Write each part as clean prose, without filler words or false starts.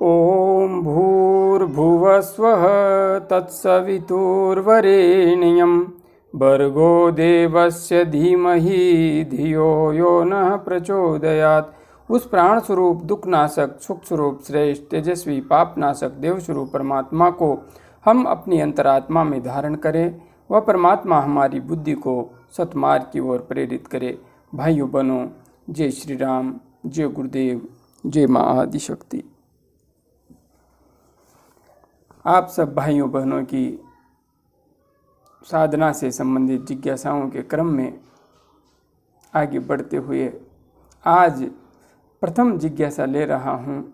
ॐ भूर्भुवस्वः तत्सवितुर्वरेण्यं भर्गो देवस्य धीमहि धियो यो नः प्रचोदयात्। उस प्राण स्वरूप दुखनाशक सुख स्वरूप श्रेष्ठ तेजस्वी पापनाशक देव स्वरूप परमात्मा को हम अपनी अंतरात्मा में धारण करें। वह परमात्मा हमारी बुद्धि को सतमार्ग की ओर प्रेरित करे। भाइयों बहनों, जय श्री राम, जय गुरुदेव, जय माँ आदिशक्ति। आप सब भाइयों बहनों की साधना से संबंधित जिज्ञासाओं के क्रम में आगे बढ़ते हुए आज प्रथम जिज्ञासा ले रहा हूँ।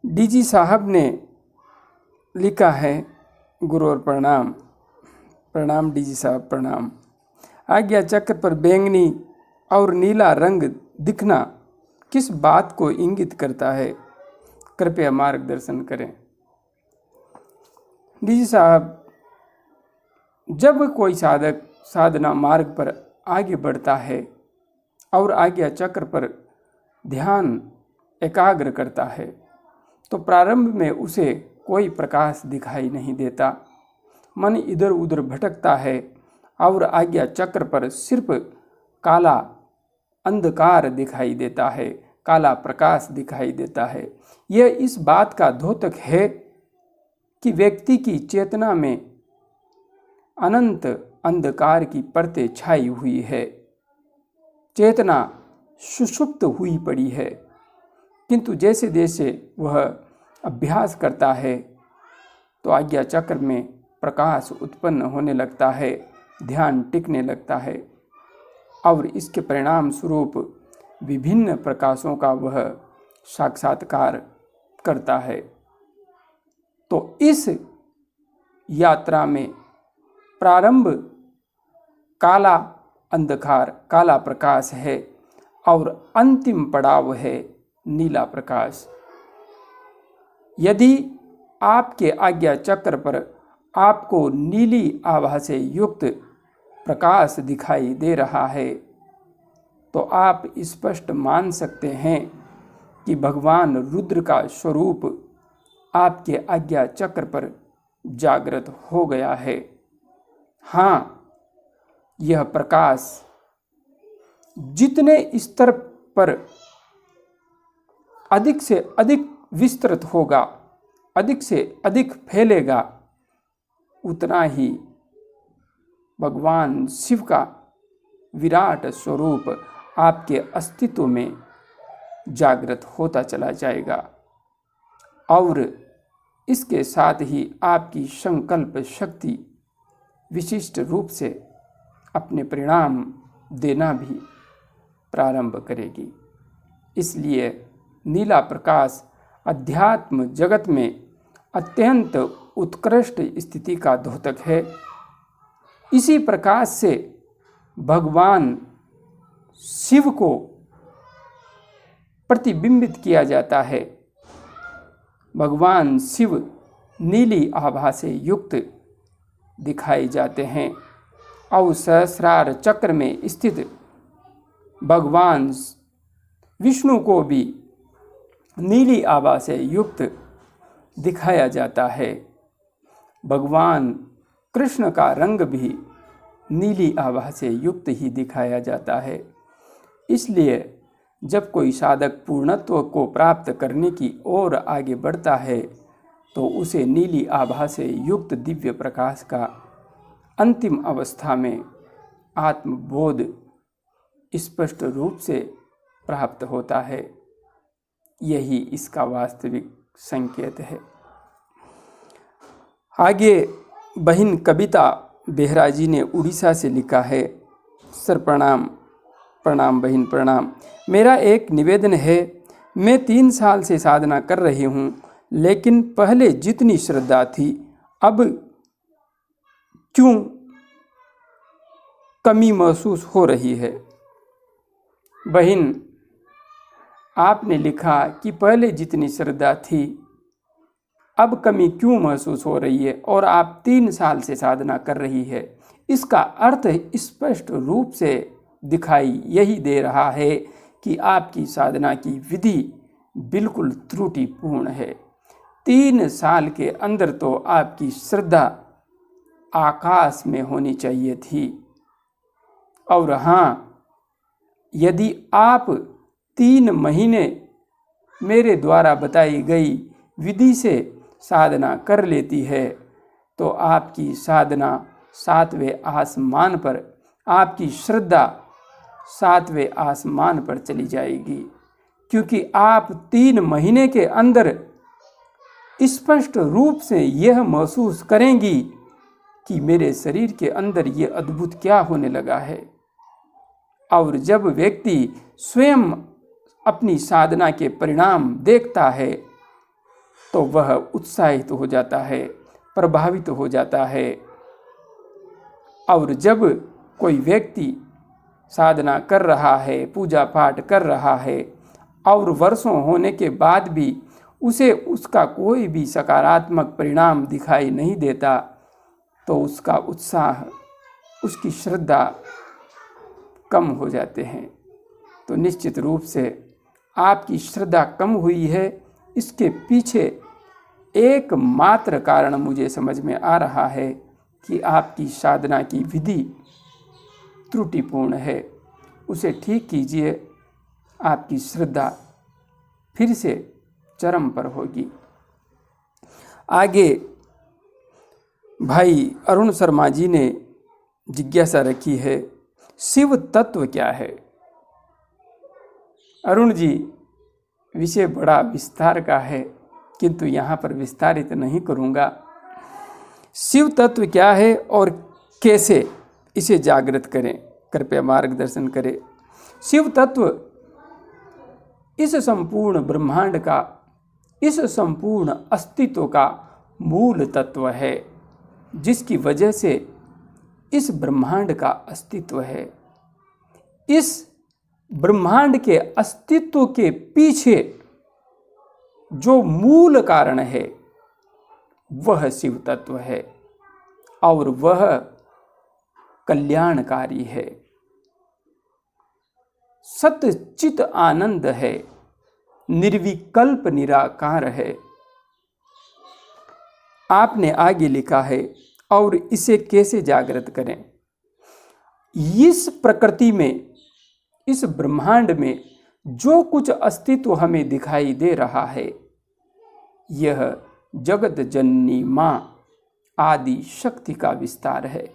डीजी साहब ने लिखा है, गुरु और प्रणाम। प्रणाम डीजी साहब, प्रणाम। आज्ञा चक्र पर बैंगनी और नीला रंग दिखना किस बात को इंगित करता है? कृपया मार्गदर्शन करें। डीजी साहब, जब कोई साधक साधना मार्ग पर आगे बढ़ता है और आज्ञा चक्र पर ध्यान एकाग्र करता है तो प्रारंभ में उसे कोई प्रकाश दिखाई नहीं देता। मन इधर उधर भटकता है और आज्ञा चक्र पर सिर्फ काला अंधकार दिखाई देता है, काला प्रकाश दिखाई देता है। यह इस बात का द्योतक है कि व्यक्ति की चेतना में अनंत अंधकार की परतें छाई हुई है। चेतना सुषुप्त हुई पड़ी है, किंतु जैसे जैसे वह अभ्यास करता है तो आज्ञा चक्र में प्रकाश उत्पन्न होने लगता है, ध्यान टिकने लगता है और इसके परिणाम स्वरूप विभिन्न प्रकाशों का वह साक्षात्कार करता है। तो इस यात्रा में प्रारंभ काला अंधकार, काला प्रकाश है और अंतिम पड़ाव है नीला प्रकाश। यदि आपके आज्ञा चक्र पर आपको नीली आभा से युक्त प्रकाश दिखाई दे रहा है तो आप स्पष्ट मान सकते हैं कि भगवान रुद्र का स्वरूप आपके आज्ञा चक्र पर जागृत हो गया है। हाँ, यह प्रकाश जितने स्तर पर अधिक से अधिक विस्तृत होगा, अधिक से अधिक फैलेगा, उतना ही भगवान शिव का विराट स्वरूप आपके अस्तित्व में जागृत होता चला जाएगा और इसके साथ ही आपकी संकल्प शक्ति विशिष्ट रूप से अपने परिणाम देना भी प्रारंभ करेगी। इसलिए नीला प्रकाश अध्यात्म जगत में अत्यंत उत्कृष्ट स्थिति का द्योतक है। इसी प्रकाश से भगवान शिव को प्रतिबिंबित किया जाता है। भगवान शिव नीली आभा से युक्त दिखाए जाते हैं और सहस्रार चक्र में स्थित भगवान विष्णु को भी नीली आभा से युक्त दिखाया जाता है। भगवान कृष्ण का रंग भी नीली आभा से युक्त ही दिखाया जाता है। इसलिए जब कोई साधक पूर्णत्व को प्राप्त करने की ओर आगे बढ़ता है तो उसे नीली आभा से युक्त दिव्य प्रकाश का अंतिम अवस्था में आत्मबोध स्पष्ट रूप से प्राप्त होता है। यही इसका वास्तविक संकेत है। आगे बहन कविता बेहरा जी ने उड़ीसा से लिखा है। सर प्रणाम। प्रणाम बहन, प्रणाम। मेरा एक निवेदन है। मैं 3 साल से साधना कर रही हूँ, लेकिन पहले जितनी श्रद्धा थी अब क्यों कमी महसूस हो रही है? बहन, आपने लिखा कि पहले जितनी श्रद्धा थी अब कमी क्यों महसूस हो रही है और आप 3 साल से साधना कर रही है। इसका अर्थ स्पष्ट रूप से दिखाई यही दे रहा है कि आपकी साधना की विधि बिल्कुल त्रुटिपूर्ण है। 3 साल के अंदर तो आपकी श्रद्धा आकाश में होनी चाहिए थी। और हाँ, यदि आप 3 महीने मेरे द्वारा बताई गई विधि से साधना कर लेती है तो आपकी साधना 7वें आसमान पर, आपकी श्रद्धा 7वें आसमान पर चली जाएगी, क्योंकि आप 3 महीने के अंदर स्पष्ट रूप से यह महसूस करेंगी कि मेरे शरीर के अंदर ये अद्भुत क्या होने लगा है। और जब व्यक्ति स्वयं अपनी साधना के परिणाम देखता है तो वह उत्साहित हो जाता है, प्रभावित हो जाता है। और जब कोई व्यक्ति साधना कर रहा है, पूजा पाठ कर रहा है और वर्षों होने के बाद भी उसे उसका कोई भी सकारात्मक परिणाम दिखाई नहीं देता तो उसका उत्साह, उसकी श्रद्धा कम हो जाते हैं। तो निश्चित रूप से आपकी श्रद्धा कम हुई है, इसके पीछे एकमात्र कारण मुझे समझ में आ रहा है कि आपकी साधना की विधि त्रुटिपूर्ण है। उसे ठीक कीजिए, आपकी श्रद्धा फिर से चरम पर होगी। आगे भाई अरुण शर्मा जी ने जिज्ञासा रखी है, शिव तत्व क्या है? अरुण जी, विषय बड़ा विस्तार का है किंतु यहाँ पर विस्तारित नहीं करूँगा। शिव तत्व क्या है और कैसे इसे जागृत करें, कृपया मार्गदर्शन करें। शिव तत्व इस संपूर्ण ब्रह्मांड का, इस संपूर्ण अस्तित्व का मूल तत्व है, जिसकी वजह से इस ब्रह्मांड का अस्तित्व है। इस ब्रह्मांड के अस्तित्व के पीछे जो मूल कारण है वह शिव तत्व है और वह कल्याणकारी है, सत्य चित आनंद है, निर्विकल्प निराकार है। आपने आगे लिखा है, और इसे कैसे जागृत करें? इस प्रकृति में, इस ब्रह्मांड में जो कुछ अस्तित्व हमें दिखाई दे रहा है, यह जगत जननी मां आदि शक्ति का विस्तार है।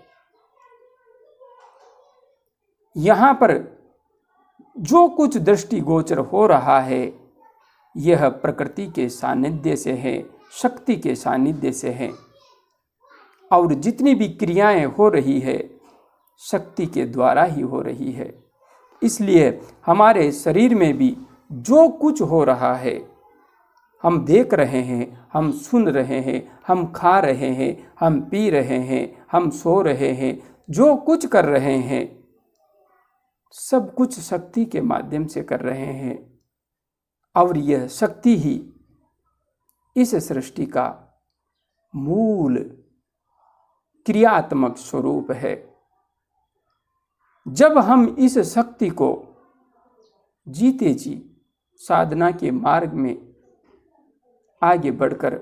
यहाँ पर जो कुछ दृष्टिगोचर हो रहा है, यह प्रकृति के सानिध्य से है, शक्ति के सानिध्य से है। और जितनी भी क्रियाएं हो रही है, शक्ति के द्वारा ही हो रही है। इसलिए हमारे शरीर में भी जो कुछ हो रहा है, हम देख रहे हैं, हम सुन रहे हैं, हम खा रहे हैं, हम पी रहे हैं, हम सो रहे हैं, जो कुछ कर रहे हैं, सब कुछ शक्ति के माध्यम से कर रहे हैं। और यह शक्ति ही इस सृष्टि का मूल क्रियात्मक स्वरूप है। जब हम इस शक्ति को जीते जी साधना के मार्ग में आगे बढ़कर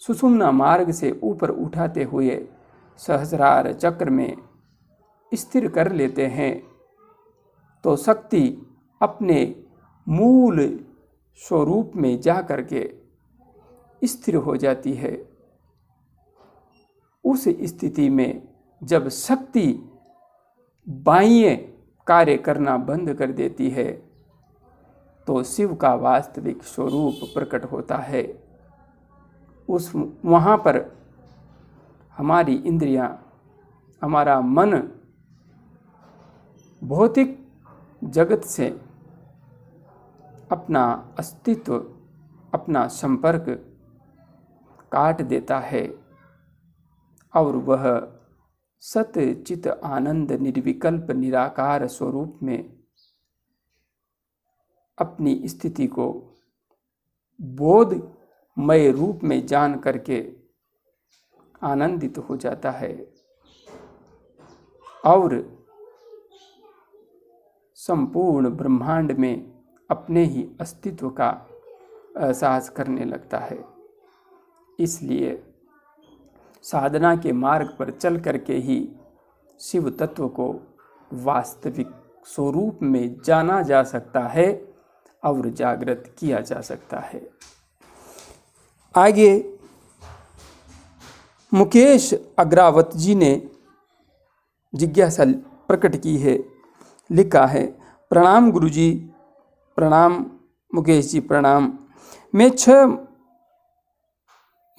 सुषुम्ना मार्ग से ऊपर उठाते हुए सहस्रार चक्र में स्थिर कर लेते हैं, तो शक्ति अपने मूल स्वरूप में जा करके स्थिर हो जाती है। उस स्थिति में जब शक्ति बाह्य कार्य करना बंद कर देती है तो शिव का वास्तविक स्वरूप प्रकट होता है। वहाँ पर हमारी इंद्रियां, हमारा मन भौतिक जगत से अपना अस्तित्व, अपना संपर्क काट देता है और वह सत्य चित आनंद निर्विकल्प निराकार स्वरूप में अपनी स्थिति को बोधमय रूप में जान करके आनंदित हो जाता है और संपूर्ण ब्रह्मांड में अपने ही अस्तित्व का एहसास करने लगता है। इसलिए साधना के मार्ग पर चल करके ही शिव तत्व को वास्तविक स्वरूप में जाना जा सकता है और जागृत किया जा सकता है। आगे मुकेश अग्रावत जी ने जिज्ञासा प्रकट की है, लिखा है, प्रणाम गुरुजी, प्रणाम मुकेश जी, प्रणाम। मैं 6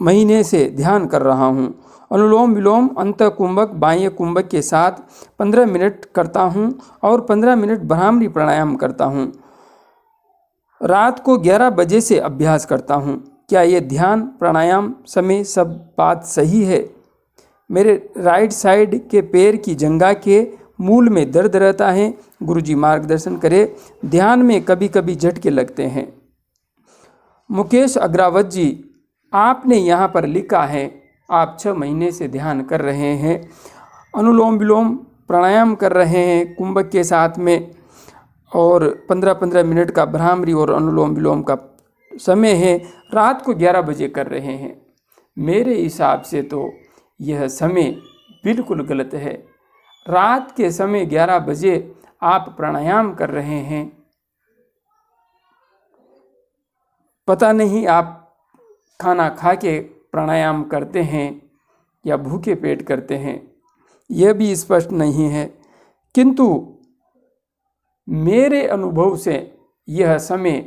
महीने से ध्यान कर रहा हूँ। अनुलोम विलोम अंतः कुंभक बाह्य कुंभक के साथ 15 मिनट करता हूँ और 15 मिनट भ्रामरी प्राणायाम करता हूँ। रात को 11 बजे से अभ्यास करता हूँ। क्या ये ध्यान प्राणायाम समय सब बात सही है? मेरे राइट साइड के पैर की जंघा के मूल में दर्द रहता है, गुरुजी मार्गदर्शन करें। ध्यान में कभी कभी झटके लगते हैं। मुकेश अग्रावत जी, आपने यहाँ पर लिखा है आप 6 महीने से ध्यान कर रहे हैं, अनुलोम विलोम प्राणायाम कर रहे हैं कुंभक के साथ में, और 15-15 मिनट का भ्रामरी और अनुलोम विलोम का समय है, रात को 11 बजे कर रहे हैं। मेरे हिसाब से तो यह समय बिल्कुल गलत है। रात के समय 11 बजे आप प्राणायाम कर रहे हैं। पता नहीं आप खाना खा के प्राणायाम करते हैं या भूखे पेट करते हैं, यह भी स्पष्ट नहीं है, किंतु मेरे अनुभव से यह समय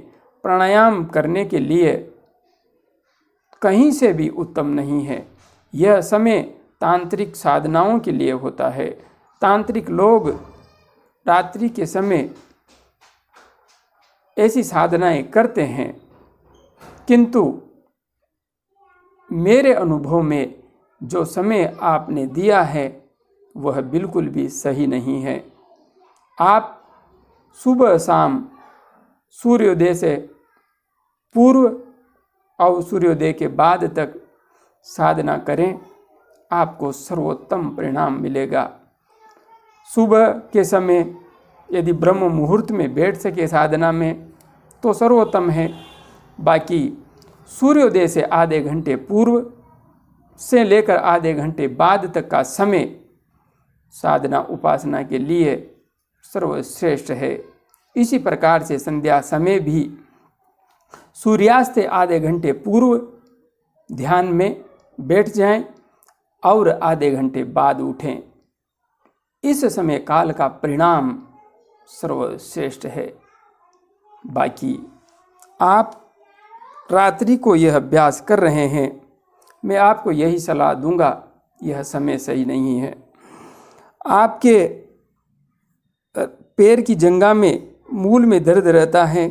प्राणायाम करने के लिए कहीं से भी उत्तम नहीं है। यह समय तांत्रिक साधनाओं के लिए होता है। तांत्रिक लोग रात्रि के समय ऐसी साधनाएं करते हैं, किंतु मेरे अनुभव में जो समय आपने दिया है वह बिल्कुल भी सही नहीं है। आप सुबह शाम सूर्योदय से पूर्व और सूर्योदय के बाद तक साधना करें, आपको सर्वोत्तम परिणाम मिलेगा। सुबह के समय यदि ब्रह्म मुहूर्त में बैठ सके साधना में तो सर्वोत्तम है। बाकी सूर्योदय से आधे घंटे पूर्व से लेकर आधे घंटे बाद तक का समय साधना उपासना के लिए सर्वश्रेष्ठ है। इसी प्रकार से संध्या समय भी सूर्यास्त से आधे घंटे पूर्व ध्यान में बैठ जाएं और आधे घंटे बाद उठें। इस समय काल का परिणाम सर्वश्रेष्ठ है। बाकी आप रात्रि को यह अभ्यास कर रहे हैं, मैं आपको यही सलाह दूंगा, यह समय सही नहीं है। आपके पैर की जंघा में मूल में दर्द रहता है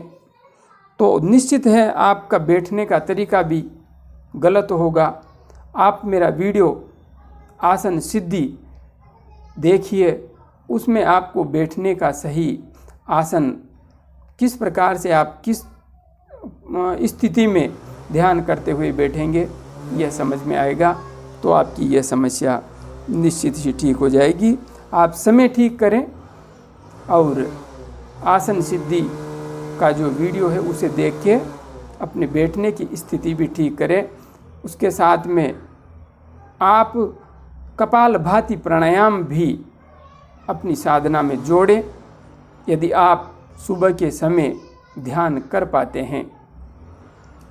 तो निश्चित है आपका बैठने का तरीका भी गलत होगा। आप मेरा वीडियो आसन सिद्धि देखिए, उसमें आपको बैठने का सही आसन किस प्रकार से आप किस स्थिति में ध्यान करते हुए बैठेंगे यह समझ में आएगा, तो आपकी यह समस्या निश्चित ही ठीक हो जाएगी। आप समय ठीक करें और आसन सिद्धि का जो वीडियो है उसे देख के अपने बैठने की स्थिति भी ठीक करें। उसके साथ में आप कपालभाति प्राणायाम भी अपनी साधना में जोड़ें। यदि आप सुबह के समय ध्यान कर पाते हैं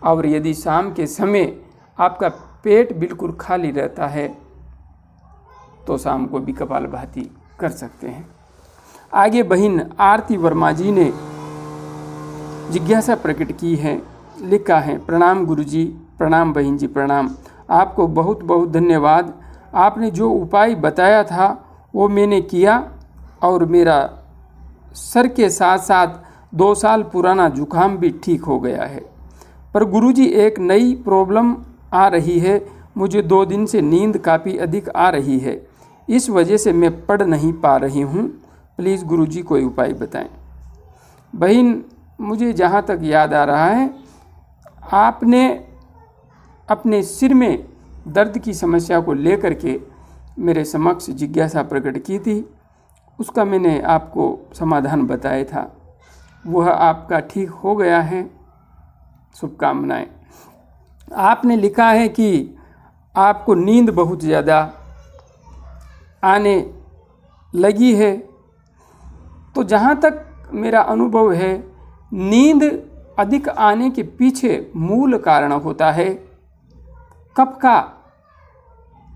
और यदि शाम के समय आपका पेट बिल्कुल खाली रहता है तो शाम को भी कपालभाति कर सकते हैं। आगे बहन आरती वर्मा जी ने जिज्ञासा प्रकट की है, लिखा है, प्रणाम गुरुजी, प्रणाम बहन जी, प्रणाम। आपको बहुत बहुत धन्यवाद। आपने जो उपाय बताया था वो मैंने किया और मेरा सर के साथ साथ 2 साल पुराना जुकाम भी ठीक हो गया है। पर गुरुजी एक नई प्रॉब्लम आ रही है, मुझे 2 दिन से नींद काफ़ी अधिक आ रही है, इस वजह से मैं पढ़ नहीं पा रही हूँ। प्लीज़ गुरुजी कोई उपाय बताएं। बहन, मुझे जहाँ तक याद आ रहा है आपने अपने सिर में दर्द की समस्या को लेकर के मेरे समक्ष जिज्ञासा प्रकट की थी, उसका मैंने आपको समाधान बताया था। वह आपका ठीक हो गया है। शुभकामनाएं। आपने लिखा है कि आपको नींद बहुत ज़्यादा आने लगी है। तो जहाँ तक मेरा अनुभव है, नींद अधिक आने के पीछे मूल कारण होता है कफ का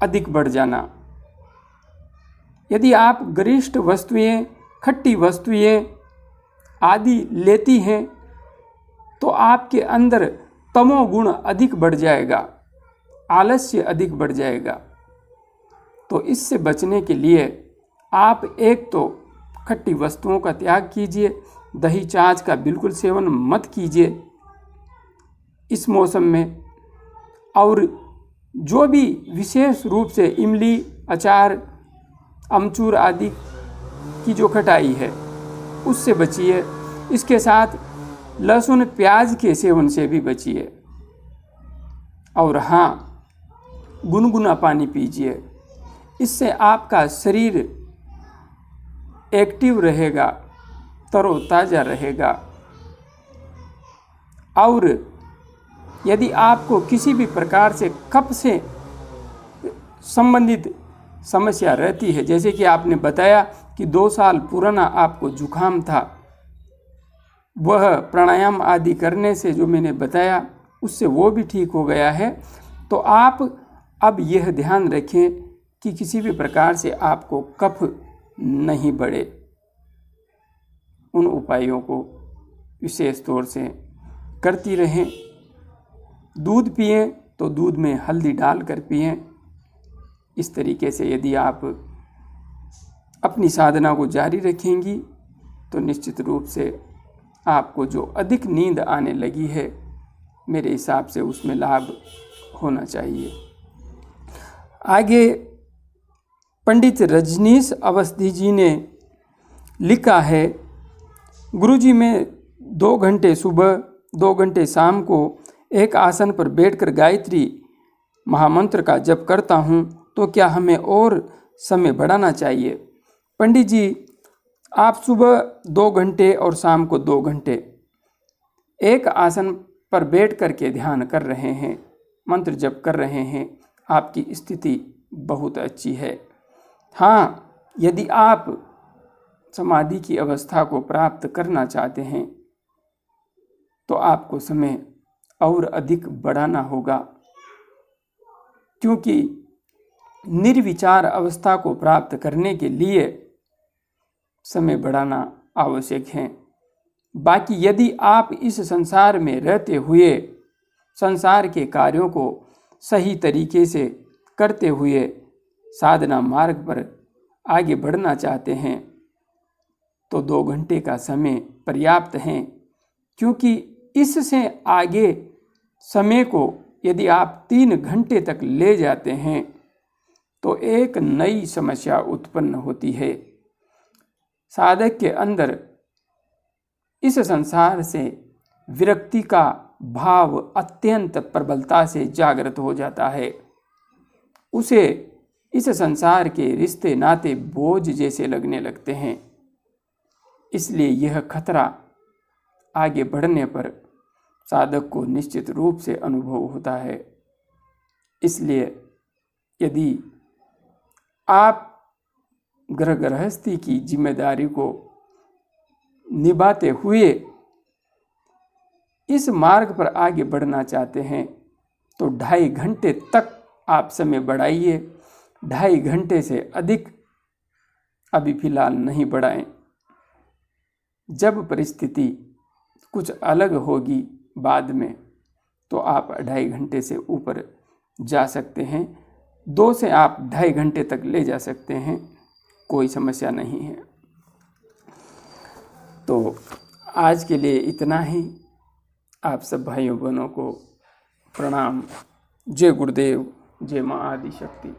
अधिक बढ़ जाना। यदि आप गरिष्ठ वस्तुएं, खट्टी वस्तुएं आदि लेती हैं तो आपके अंदर तमोगुण अधिक बढ़ जाएगा, आलस्य अधिक बढ़ जाएगा। तो इससे बचने के लिए आप एक तो खट्टी वस्तुओं का त्याग कीजिए, दही छाछ का बिल्कुल सेवन मत कीजिए इस मौसम में। और जो भी विशेष रूप से इमली, अचार, अमचूर आदि की जो खटाई है उससे बचिए। इसके साथ लहसुन प्याज के सेवन से भी बचिए। और हाँ, गुनगुना पानी पीजिए। इससे आपका शरीर एक्टिव रहेगा, तरोताज़ा रहेगा। और यदि आपको किसी भी प्रकार से कफ से संबंधित समस्या रहती है, जैसे कि आपने बताया कि 2 साल पुराना आपको जुखाम था, वह प्राणायाम आदि करने से जो मैंने बताया उससे वो भी ठीक हो गया है। तो आप अब यह ध्यान रखें कि किसी भी प्रकार से आपको कफ नहीं बढ़े। उन उपायों को विशेष तौर से करती रहें। दूध पिएं तो दूध में हल्दी डालकर पिएं। इस तरीके से यदि आप अपनी साधना को जारी रखेंगी तो निश्चित रूप से आपको जो अधिक नींद आने लगी है, मेरे हिसाब से उसमें लाभ होना चाहिए। आगे पंडित रजनीश अवस्थी जी ने लिखा है, गुरुजी मैं 2 घंटे सुबह 2 घंटे शाम को एक आसन पर बैठकर गायत्री महामंत्र का जप करता हूँ, तो क्या हमें और समय बढ़ाना चाहिए? पंडित जी, आप सुबह 2 घंटे और शाम को 2 घंटे एक आसन पर बैठ कर के ध्यान कर रहे हैं, मंत्र जप कर रहे हैं, आपकी स्थिति बहुत अच्छी है। हाँ, यदि आप समाधि की अवस्था को प्राप्त करना चाहते हैं तो आपको समय और अधिक बढ़ाना होगा, क्योंकि निर्विचार अवस्था को प्राप्त करने के लिए समय बढ़ाना आवश्यक है। बाकी यदि आप इस संसार में रहते हुए संसार के कार्यों को सही तरीके से करते हुए साधना मार्ग पर आगे बढ़ना चाहते हैं तो 2 घंटे का समय पर्याप्त है, क्योंकि इससे आगे समय को यदि आप 3 घंटे तक ले जाते हैं तो एक नई समस्या उत्पन्न होती है। साधक के अंदर इस संसार से विरक्ति का भाव अत्यंत प्रबलता से जागृत हो जाता है। उसे इस संसार के रिश्ते नाते बोझ जैसे लगने लगते हैं। इसलिए यह खतरा आगे बढ़ने पर साधक को निश्चित रूप से अनुभव होता है। इसलिए यदि आप गृहस्थी की जिम्मेदारी को निभाते हुए इस मार्ग पर आगे बढ़ना चाहते हैं तो 2.5 घंटे तक आप समय बढ़ाइए। 2.5 घंटे से अधिक अभी फिलहाल नहीं बढ़ाएं। जब परिस्थिति कुछ अलग होगी बाद में तो आप 2.5 घंटे से ऊपर जा सकते हैं। 2 से आप 2.5 घंटे तक ले जा सकते हैं, कोई समस्या नहीं है। तो आज के लिए इतना ही। आप सब भाइयों बहनों को प्रणाम। जय गुरुदेव, जय माँ आदि शक्ति।